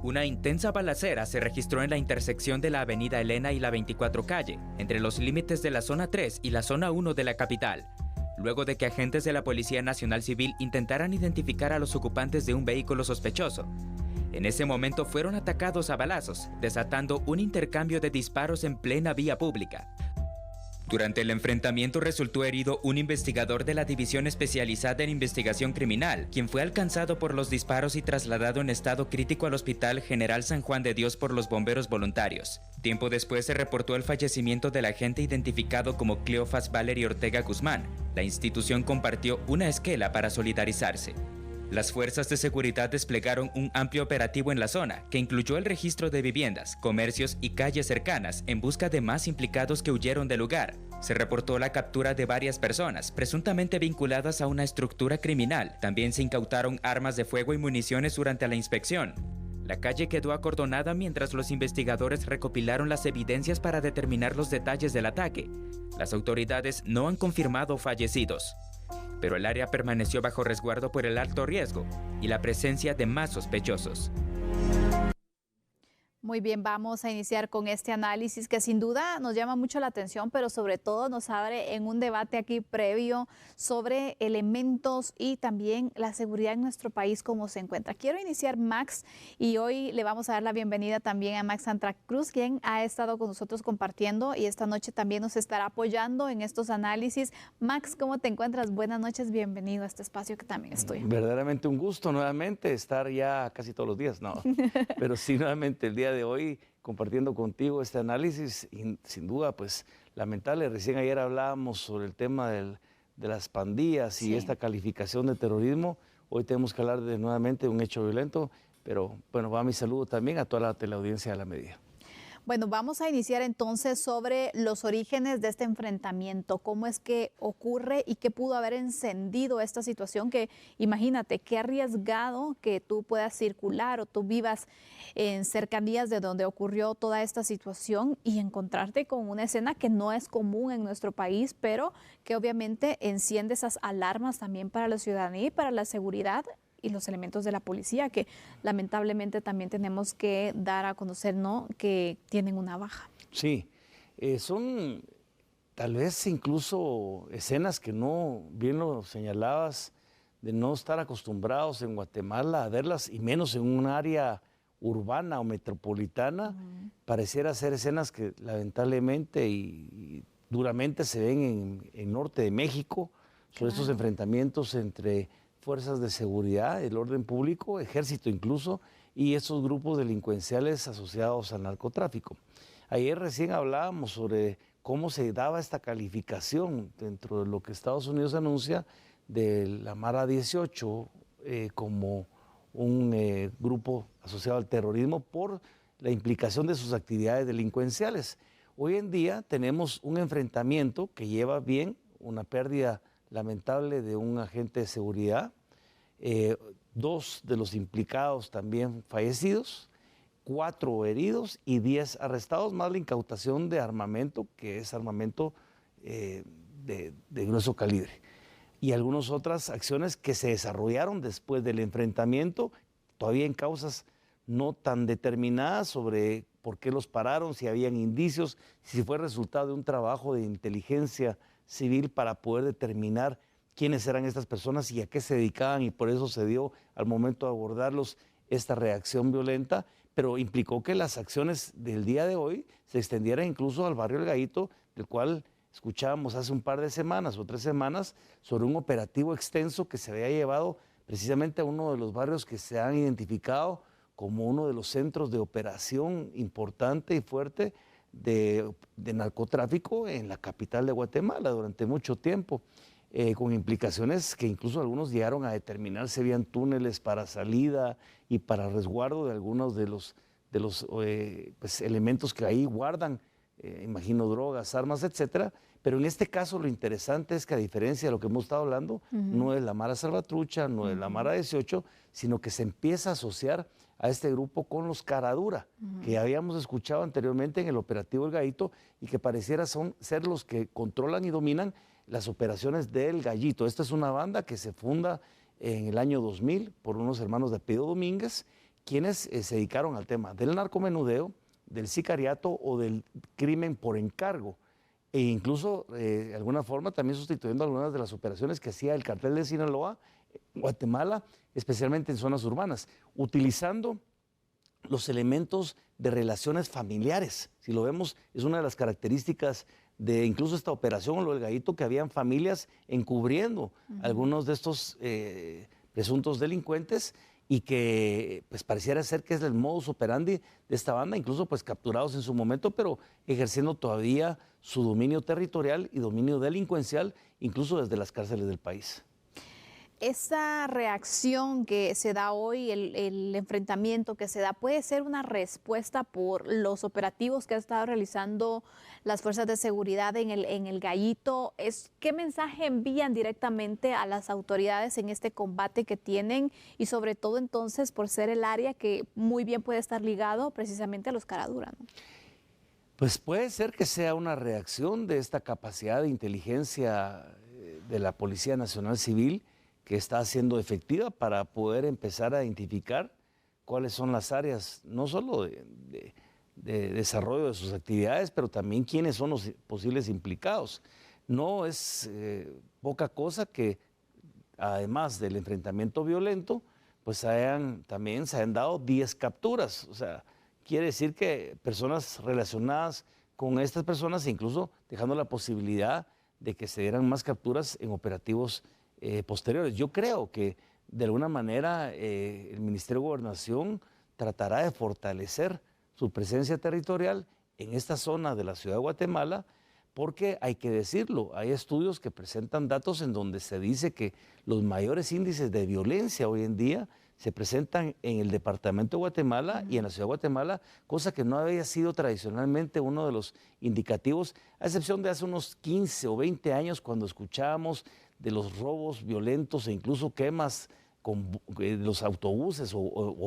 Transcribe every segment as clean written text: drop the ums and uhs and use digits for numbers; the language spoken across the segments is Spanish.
Una intensa balacera se registró en la intersección de la avenida Elena y la 24 calle, entre los límites de la zona 3 y la zona 1 de la capital, luego de que agentes de la Policía Nacional Civil intentaran identificar a los ocupantes de un vehículo sospechoso. En ese momento fueron atacados a balazos, desatando un intercambio de disparos en plena vía pública. Durante el enfrentamiento resultó herido un investigador de la División Especializada en Investigación Criminal, quien fue alcanzado por los disparos y trasladado en estado crítico al Hospital General San Juan de Dios por los bomberos voluntarios. Tiempo después se reportó el fallecimiento del agente identificado como Cleofas Valery Ortega Guzmán. La institución compartió una esquela para solidarizarse. Las fuerzas de seguridad desplegaron un amplio operativo en la zona, que incluyó el registro de viviendas, comercios y calles cercanas en busca de más implicados que huyeron del lugar. Se reportó la captura de varias personas, presuntamente vinculadas a una estructura criminal. También se incautaron armas de fuego y municiones durante la inspección. La calle quedó acordonada mientras los investigadores recopilaron las evidencias para determinar los detalles del ataque. Las autoridades no han confirmado fallecidos, pero el área permaneció bajo resguardo por el alto riesgo y la presencia de más sospechosos. Muy bien, vamos a iniciar con este análisis que sin duda nos llama mucho la atención, pero sobre todo nos abre en un debate aquí previo sobre elementos y también la seguridad en nuestro país, cómo se encuentra. Quiero iniciar, Max, y hoy le vamos a dar la bienvenida también a Max Santa Cruz, quien ha estado con nosotros compartiendo y esta noche también nos estará apoyando en estos análisis. Max, ¿cómo te encuentras? Buenas noches, bienvenido a este espacio que también es tuyo. Verdaderamente un gusto nuevamente estar ya casi todos los días, no, pero sí nuevamente el día de hoy compartiendo contigo este análisis y sin duda pues lamentable. Recién ayer hablábamos sobre el tema de las pandillas y esta calificación de terrorismo. Hoy tenemos que hablar nuevamente de un hecho violento, pero bueno, va mi saludo también a toda la teleaudiencia de La Medida. Bueno, vamos a iniciar entonces sobre los orígenes de este enfrentamiento, cómo es que ocurre y qué pudo haber encendido esta situación que, imagínate, qué arriesgado que tú puedas circular o tú vivas en cercanías de donde ocurrió toda esta situación y encontrarte con una escena que no es común en nuestro país, pero que obviamente enciende esas alarmas también para la ciudadanía y para la seguridad y los elementos de la policía, que lamentablemente también tenemos que dar a conocer, ¿no?, que tienen una baja. Sí, son tal vez incluso escenas que no, bien lo señalabas, de no estar acostumbrados en Guatemala a verlas, y menos en un área urbana o metropolitana. Pareciera ser escenas que lamentablemente y duramente se ven en el norte de México, sobre estos enfrentamientos entre fuerzas de seguridad, el orden público, ejército incluso, y estos grupos delincuenciales asociados al narcotráfico. Ayer recién hablábamos sobre cómo se daba esta calificación dentro de lo que Estados Unidos anuncia de la Mara 18 como un grupo asociado al terrorismo por la implicación de sus actividades delincuenciales. Hoy en día tenemos un enfrentamiento que lleva bien una pérdida lamentable de un agente de seguridad, 2 de los implicados también fallecidos, 4 heridos y 10 arrestados, más la incautación de armamento, que es armamento de grueso calibre. Y algunas otras acciones que se desarrollaron después del enfrentamiento, todavía en causas no tan determinadas sobre por qué los pararon, si habían indicios, si fue resultado de un trabajo de inteligencia civil para poder determinar quiénes eran estas personas y a qué se dedicaban, y por eso se dio al momento de abordarlos esta reacción violenta, pero implicó que las acciones del día de hoy se extendieran incluso al barrio El Gallito, del cual escuchábamos hace un par de semanas o 3 semanas sobre un operativo extenso que se había llevado precisamente a uno de los barrios que se han identificado como uno de los centros de operación importante y fuerte de narcotráfico en la capital de Guatemala durante mucho tiempo, con implicaciones que incluso algunos llegaron a determinar si habían túneles para salida y para resguardo de algunos de los pues, elementos que ahí guardan, imagino drogas, armas, etcétera. Pero en este caso lo interesante es que, a diferencia de lo que hemos estado hablando, no es la Mara Salvatrucha, no es la Mara 18, sino que se empieza a asociar a este grupo con los Caradura, que habíamos escuchado anteriormente en el operativo El Gallito y que pareciera ser los que controlan y dominan las operaciones del Gallito. Esta es una banda que se funda en el año 2000 por unos hermanos de apellido Domínguez, quienes se dedicaron al tema del narcomenudeo, del sicariato o del crimen por encargo, e incluso de alguna forma también sustituyendo algunas de las operaciones que hacía el cartel de Sinaloa, Guatemala, especialmente en zonas urbanas, utilizando los elementos de relaciones familiares. Si lo vemos, es una de las características de incluso esta operación o lo del Gallito, que habían familias encubriendo algunos de estos presuntos delincuentes y que pues pareciera ser que es el modus operandi de esta banda, incluso pues capturados en su momento, pero ejerciendo todavía su dominio territorial y dominio delincuencial, incluso desde las cárceles del país. Esa reacción que se da hoy, el enfrentamiento que se da, puede ser una respuesta por los operativos que han estado realizando las fuerzas de seguridad en el Gallito. ¿Qué mensaje envían directamente a las autoridades en este combate que tienen? Y sobre todo entonces por ser el área que muy bien puede estar ligado precisamente a los Caradura, ¿no? Pues puede ser que sea una reacción de esta capacidad de inteligencia de la Policía Nacional Civil, que está siendo efectiva para poder empezar a identificar cuáles son las áreas, no solo de desarrollo de sus actividades, pero también quiénes son los posibles implicados. No es poca cosa que, además del enfrentamiento violento, pues también se han dado 10 capturas. O sea, quiere decir que personas relacionadas con estas personas, incluso dejando la posibilidad de que se dieran más capturas en operativos posteriores. Yo creo que de alguna manera el Ministerio de Gobernación tratará de fortalecer su presencia territorial en esta zona de la ciudad de Guatemala, porque hay que decirlo, hay estudios que presentan datos en donde se dice que los mayores índices de violencia hoy en día se presentan en el departamento de Guatemala y en la ciudad de Guatemala, cosa que no había sido tradicionalmente uno de los indicativos, a excepción de hace unos 15 o 20 años cuando escuchábamos de los robos violentos e incluso quemas con los autobuses o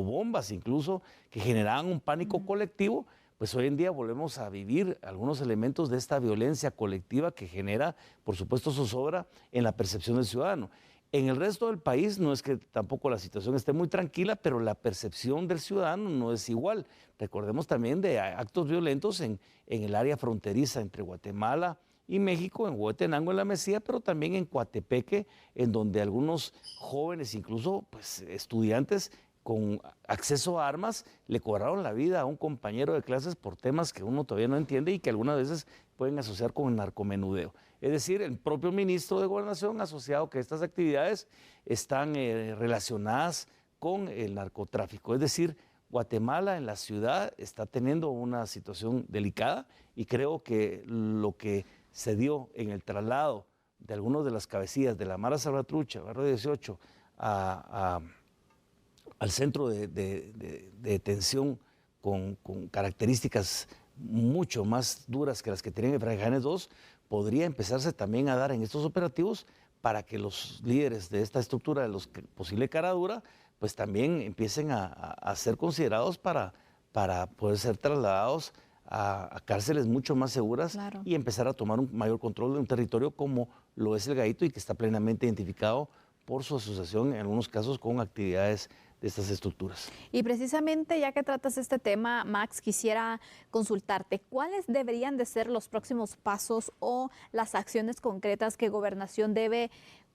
bombas incluso que generaban un pánico colectivo. Pues hoy en día volvemos a vivir algunos elementos de esta violencia colectiva que genera, por supuesto, zozobra en la percepción del ciudadano. En el resto del país no es que tampoco la situación esté muy tranquila, pero la percepción del ciudadano no es igual. Recordemos también de actos violentos en el área fronteriza entre Guatemala y México, en Huehuetenango, en la Mesía, pero también en Coatepeque, en donde algunos jóvenes, incluso pues, estudiantes con acceso a armas, le cobraron la vida a un compañero de clases por temas que uno todavía no entiende y que algunas veces pueden asociar con el narcomenudeo. Es decir, el propio ministro de Gobernación ha asociado que estas actividades están relacionadas con el narcotráfico. Es decir, Guatemala en la ciudad está teniendo una situación delicada y creo que lo que se dio en el traslado de algunos de las cabecillas de la Mara Salvatrucha, barrio 18, al centro de detención con características mucho más duras que las que tenían en Fraijanes 2, podría empezarse también a dar en estos operativos para que los líderes de esta estructura, de los posible Caradura, pues también empiecen a ser considerados para poder ser trasladados a cárceles mucho más seguras. Claro. Y empezar a tomar un mayor control de un territorio como lo es el Gallito y que está plenamente identificado por su asociación en algunos casos con actividades de estas estructuras. Y precisamente ya que tratas este tema, Max, quisiera consultarte, ¿cuáles deberían de ser los próximos pasos o las acciones concretas que Gobernación debe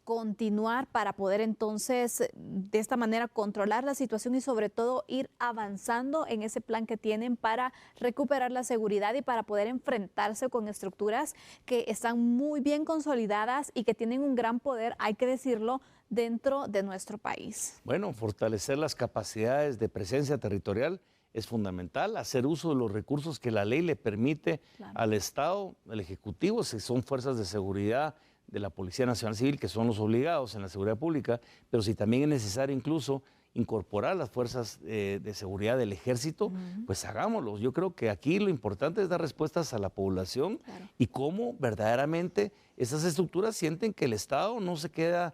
continuar para poder entonces de esta manera controlar la situación y sobre todo ir avanzando en ese plan que tienen para recuperar la seguridad y para poder enfrentarse con estructuras que están muy bien consolidadas y que tienen un gran poder, hay que decirlo, dentro de nuestro país? Bueno, fortalecer las capacidades de presencia territorial es fundamental, hacer uso de los recursos que la ley le permite al Estado, al Ejecutivo, si son fuerzas de seguridad de la Policía Nacional Civil, que son los obligados en la seguridad pública, pero si también es necesario incluso incorporar las fuerzas de seguridad del Ejército, pues hagámoslo. Yo creo que aquí lo importante es dar respuestas a la población y cómo verdaderamente esas estructuras sienten que el Estado no se queda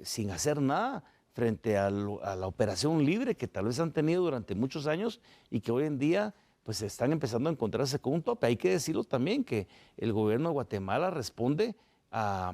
sin hacer nada frente a la operación libre que tal vez han tenido durante muchos años y que hoy en día pues están empezando a encontrarse con un tope. Hay que decirlo también que el gobierno de Guatemala responde a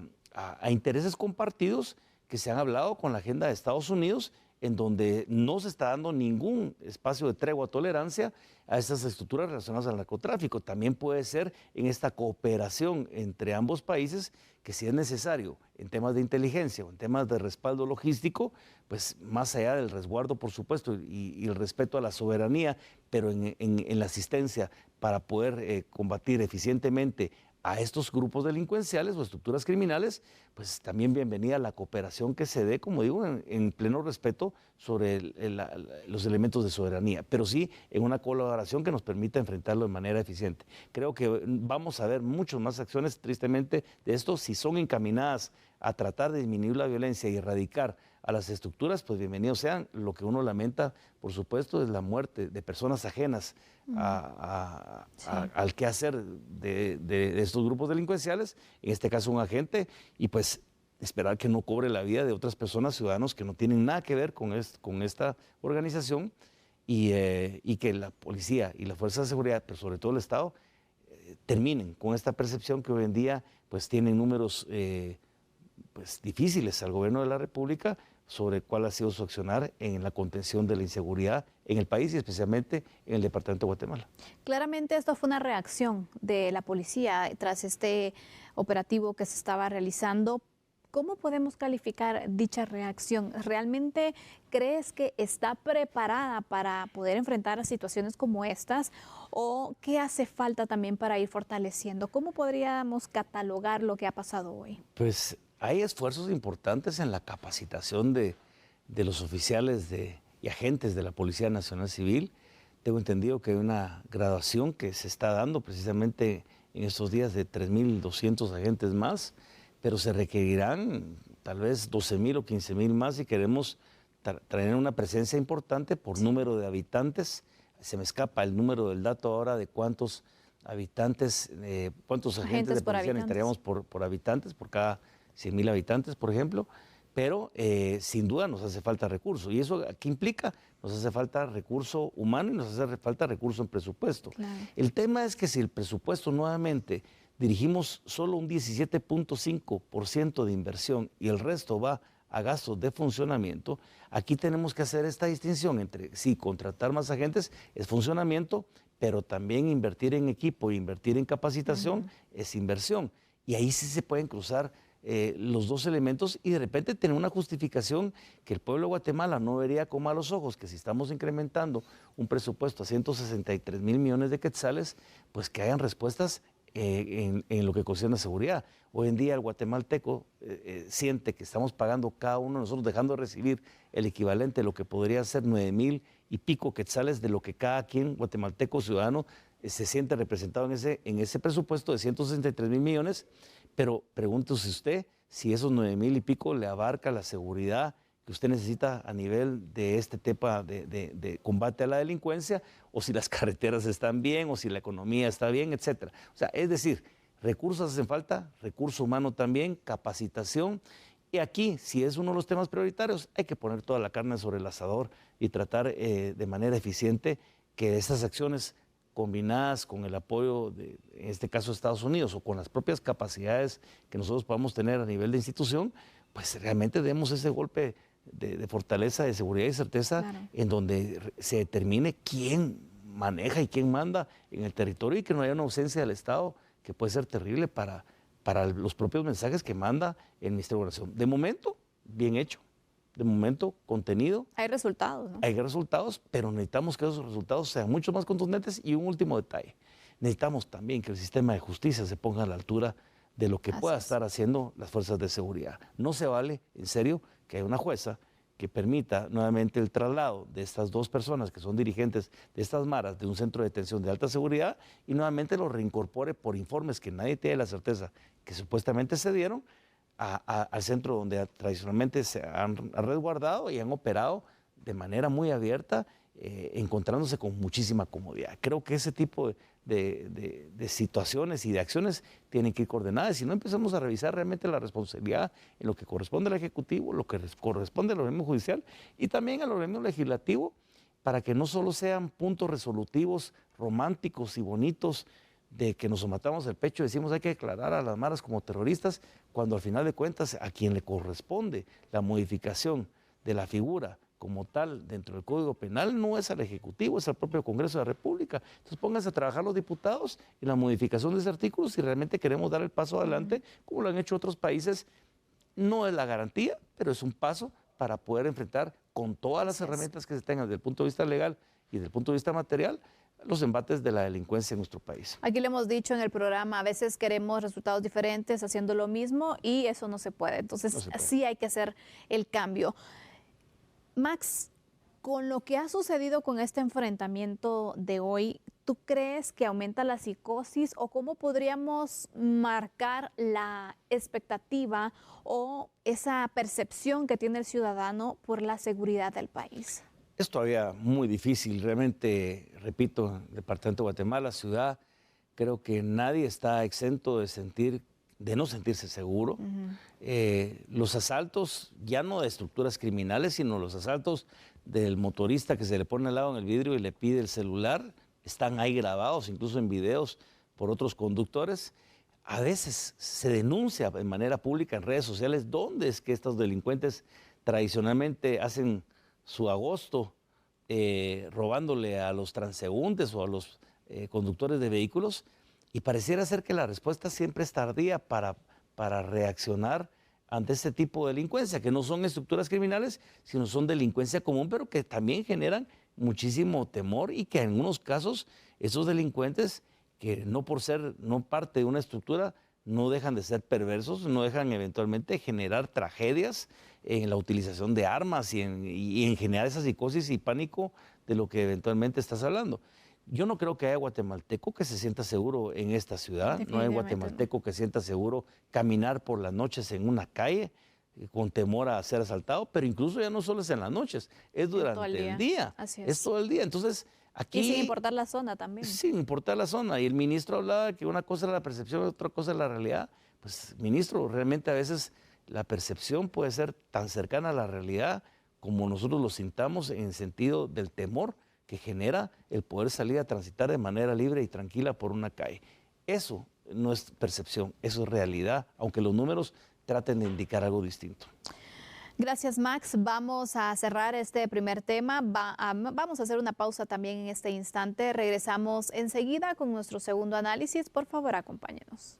intereses compartidos que se han hablado con la agenda de Estados Unidos en donde no se está dando ningún espacio de tregua o tolerancia a estas estructuras relacionadas al narcotráfico. También puede ser en esta cooperación entre ambos países, que si es necesario en temas de inteligencia o en temas de respaldo logístico, pues más allá del resguardo, por supuesto, y el respeto a la soberanía, pero en la asistencia para poder combatir eficientemente a estos grupos delincuenciales o estructuras criminales, pues también bienvenida la cooperación que se dé, como digo, en pleno respeto sobre los elementos de soberanía, pero sí en una colaboración que nos permita enfrentarlo de manera eficiente. Creo que vamos a ver muchas más acciones, tristemente, de esto, si son encaminadas a tratar de disminuir la violencia y erradicar a las estructuras, pues bienvenidos sean. Lo que uno lamenta, por supuesto, es la muerte de personas ajenas al quehacer de estos grupos delincuenciales, en este caso un agente, y pues esperar que no cobre la vida de otras personas, ciudadanos que no tienen nada que ver con esta organización, y que la policía y la fuerza de seguridad, pero sobre todo el Estado, terminen con esta percepción que hoy en día pues tienen números pues difíciles al gobierno de la República sobre cuál ha sido su accionar en la contención de la inseguridad en el país y especialmente en el departamento de Guatemala. Claramente esto fue una reacción de la policía tras este operativo que se estaba realizando. ¿Cómo podemos calificar dicha reacción? ¿Realmente crees que está preparada para poder enfrentar situaciones como estas? ¿O qué hace falta también para ir fortaleciendo? ¿Cómo podríamos catalogar lo que ha pasado hoy? Pues hay esfuerzos importantes en la capacitación de los oficiales y agentes de la Policía Nacional Civil. Tengo entendido que hay una graduación que se está dando precisamente en estos días de 3.200 agentes más, pero se requerirán tal vez 12.000 o 15.000 más si queremos traer una presencia importante por número de habitantes. Se me escapa el número del dato ahora de cuántos habitantes, cuántos agentes de policía necesitaríamos por habitantes, por cada 100.000 habitantes, por ejemplo, pero sin duda nos hace falta recurso. ¿Y eso qué implica? Nos hace falta recurso humano y nos hace falta recurso en presupuesto. Claro. El tema es que si el presupuesto nuevamente dirigimos solo un 17.5% de inversión y el resto va a gastos de funcionamiento, aquí tenemos que hacer esta distinción entre, sí, contratar más agentes es funcionamiento, pero también invertir en equipo e invertir en capacitación es inversión. Y ahí sí se pueden cruzar los dos elementos y de repente tener una justificación que el pueblo de Guatemala no vería con malos ojos, que si estamos incrementando un presupuesto a 163.000 millones de quetzales, pues que hayan respuestas en lo que concierne a seguridad. Hoy en día el guatemalteco siente que estamos pagando cada uno de nosotros, dejando de recibir el equivalente de lo que podría ser 9.000 y pico quetzales de lo que cada quien guatemalteco ciudadano se siente representado en ese presupuesto de 163.000 millones, pero pregúntese usted si esos 9.000 y pico le abarca la seguridad que usted necesita a nivel de este tema de combate a la delincuencia, o si las carreteras están bien, o si la economía está bien, etcétera. O sea, es decir, recursos hacen falta, recurso humano también, capacitación, y aquí, si es uno de los temas prioritarios, hay que poner toda la carne sobre el asador y tratar de manera eficiente que estas acciones combinadas con el apoyo de, en este caso, Estados Unidos, o con las propias capacidades que nosotros podamos tener a nivel de institución, pues realmente demos ese golpe de fortaleza, de seguridad y certeza, claro, en donde se determine quién maneja y quién manda en el territorio y que no haya una ausencia del Estado que puede ser terrible para los propios mensajes que manda el Ministerio de Gobernación. De momento, bien hecho. De momento, contenido. Hay resultados, ¿no? Hay resultados, pero necesitamos que esos resultados sean mucho más contundentes. Y un último detalle, necesitamos también que el sistema de justicia se ponga a la altura de lo que pueda estar haciendo las fuerzas de seguridad. No se vale, en serio, que haya una jueza que permita nuevamente el traslado de estas dos personas que son dirigentes de estas maras de un centro de detención de alta seguridad y nuevamente lo reincorpore por informes que nadie tiene la certeza que supuestamente se dieron al centro donde tradicionalmente se han resguardado y han operado de manera muy abierta, encontrándose con muchísima comodidad. Creo que ese tipo de situaciones y de acciones tienen que ir coordenadas. Si no empezamos a revisar realmente la responsabilidad en lo que corresponde al Ejecutivo, lo que corresponde al organismo judicial y también al organismo legislativo, para que no solo sean puntos resolutivos románticos y bonitos de que nos matamos el pecho y decimos hay que declarar a las maras como terroristas, cuando al final de cuentas a quien le corresponde la modificación de la figura como tal dentro del Código Penal no es al Ejecutivo, es al propio Congreso de la República. Entonces pónganse a trabajar los diputados en la modificación de ese artículo si realmente queremos dar el paso adelante, como lo han hecho otros países. No es la garantía, pero es un paso para poder enfrentar con todas las herramientas que se tengan desde el punto de vista legal y desde el punto de vista material los embates de la delincuencia en nuestro país. Aquí le hemos dicho en el programa, a veces queremos resultados diferentes haciendo lo mismo y eso no se puede. Entonces, sí hay que hacer el cambio. Max, con lo que ha sucedido con este enfrentamiento de hoy, ¿tú crees que aumenta la psicosis o cómo podríamos marcar la expectativa o esa percepción que tiene el ciudadano por la seguridad del país? Es todavía muy difícil, realmente, repito, el Departamento de Guatemala, ciudad, creo que nadie está exento de no sentirse seguro. Los asaltos, ya no de estructuras criminales, sino los asaltos del motorista que se le pone al lado en el vidrio y le pide el celular, están ahí grabados, incluso en videos por otros conductores. A veces se denuncia de manera pública en redes sociales dónde es que estos delincuentes tradicionalmente hacen su agosto robándole a los transeúntes o a los conductores de vehículos, y pareciera ser que la respuesta siempre es tardía para reaccionar ante este tipo de delincuencia, que no son estructuras criminales, sino son delincuencia común, pero que también generan muchísimo temor y que en algunos casos esos delincuentes, que no por ser no parte de una estructura, no dejan de ser perversos, no dejan eventualmente generar tragedias en la utilización de armas y en generar esa psicosis y pánico de lo que eventualmente estás hablando. Yo no creo que haya guatemalteco que se sienta seguro en esta ciudad, no hay guatemalteco que sienta seguro caminar por las noches en una calle con temor a ser asaltado, pero incluso ya no solo es en las noches, es durante el día. Así es todo el día. Entonces, aquí, y sin importar la zona también. Sin importar la zona. Y el ministro hablaba que una cosa es la percepción y otra cosa es la realidad. Pues, ministro, realmente a veces la percepción puede ser tan cercana a la realidad como nosotros lo sintamos en el sentido del temor que genera el poder salir a transitar de manera libre y tranquila por una calle. Eso no es percepción, eso es realidad, aunque los números traten de indicar algo distinto. Gracias, Max. Vamos a cerrar este primer tema. Vamos a hacer una pausa también en este instante. Regresamos enseguida con nuestro segundo análisis. Por favor, acompáñenos.